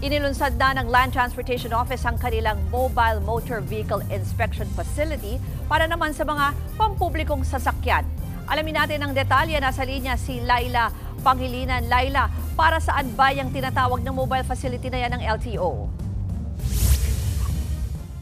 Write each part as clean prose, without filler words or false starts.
Inilunsad na ng Land Transportation Office ang kanilang Mobile Motor Vehicle Inspection Facility para naman sa mga pampublikong sasakyan. Alamin natin ang detalye. Nasa linya si Laila Pangilinan. Laila, para saan ba yung tinatawag ng mobile facility na yan ng LTO?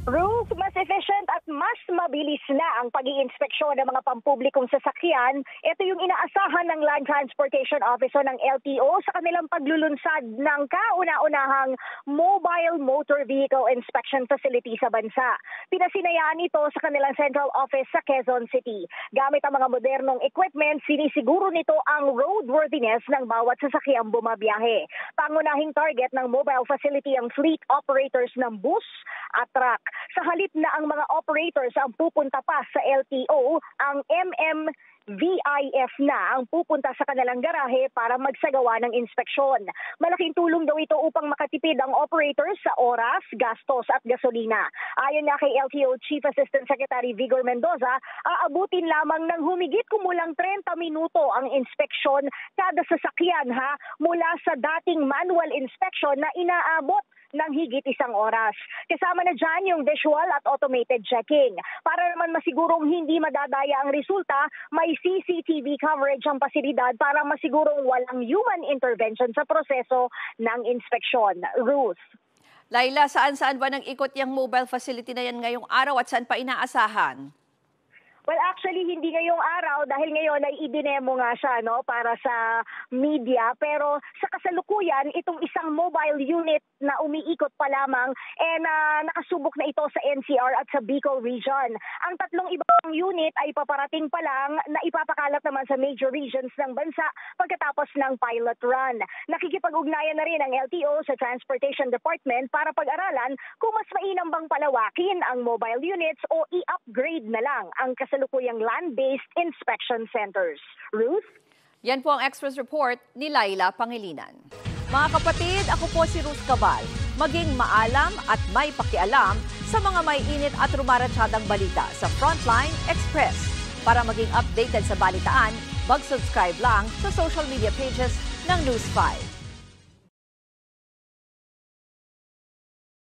Ruth, mas efficient at mas mabilis na ang pag-iinspeksyon ng mga pampublikong sasakyan. Ito yung inaasahan ng Land Transportation Office o ng LTO sa kanilang paglulunsad ng kauna-unahang Mobile Motor Vehicle Inspection Facility sa bansa. Pinasinayaan ito sa kanilang central office sa Quezon City. Gamit ang mga modernong equipment, sinisiguro nito ang roadworthiness ng bawat sasakyang bumabiyahe. Pangunahing target ng mobile facility ang fleet operators ng bus at truck. Sa halip na ang mga operators ang pupunta pa sa LTO, ang MMVIF na ang pupunta sa kanilang garahe para magsagawa ng inspeksyon. Malaking tulong daw ito upang makatipid ang operators sa oras, gastos at gasolina. Ayon nga kay LTO Chief Assistant Secretary Vigor Mendoza, aabutin lamang ng humigit kumulang 30 minuto ang inspeksyon kada sasakyan mula sa dating manual inspection na inaabot ng higit isang oras. Kasama na dyan yung visual at automated checking. Para naman masigurong hindi madadaya ang resulta, may CCTV coverage ang pasilidad para masigurong walang human intervention sa proseso ng inspeksyon. Ruth. Laila, saan-saan ba nang ikot yung mobile facility na yan ngayong araw at saan pa inaasahan? Well, actually, hindi ngayong araw dahil ngayon ay idinemo nga siya para sa media. Pero sa kasalukuyan, itong isang mobile unit na umiikot pa lamang nakasubok na ito sa NCR at sa Bicol region. Ang tatlong ibang unit ay paparating pa lang na ipapakalat naman sa major regions ng bansa pagkatapos ng pilot run. Nakikipag-ugnayan na rin ang LTO sa Transportation Department para pag-aralan kung mas mainam bang palawakin ang mobile units o i-upgrade na lang ang kasalukuyang land-based inspection centers. Ruth? Yan po ang Express Report ni Laila Pangilinan. Mga kapatid, ako po si Ruth Cabal. Maging maalam at may pakialam sa mga may init at rumaratsadang balita sa Frontline Express. Para maging updated sa balitaan, mag-subscribe lang sa social media pages ng News 5.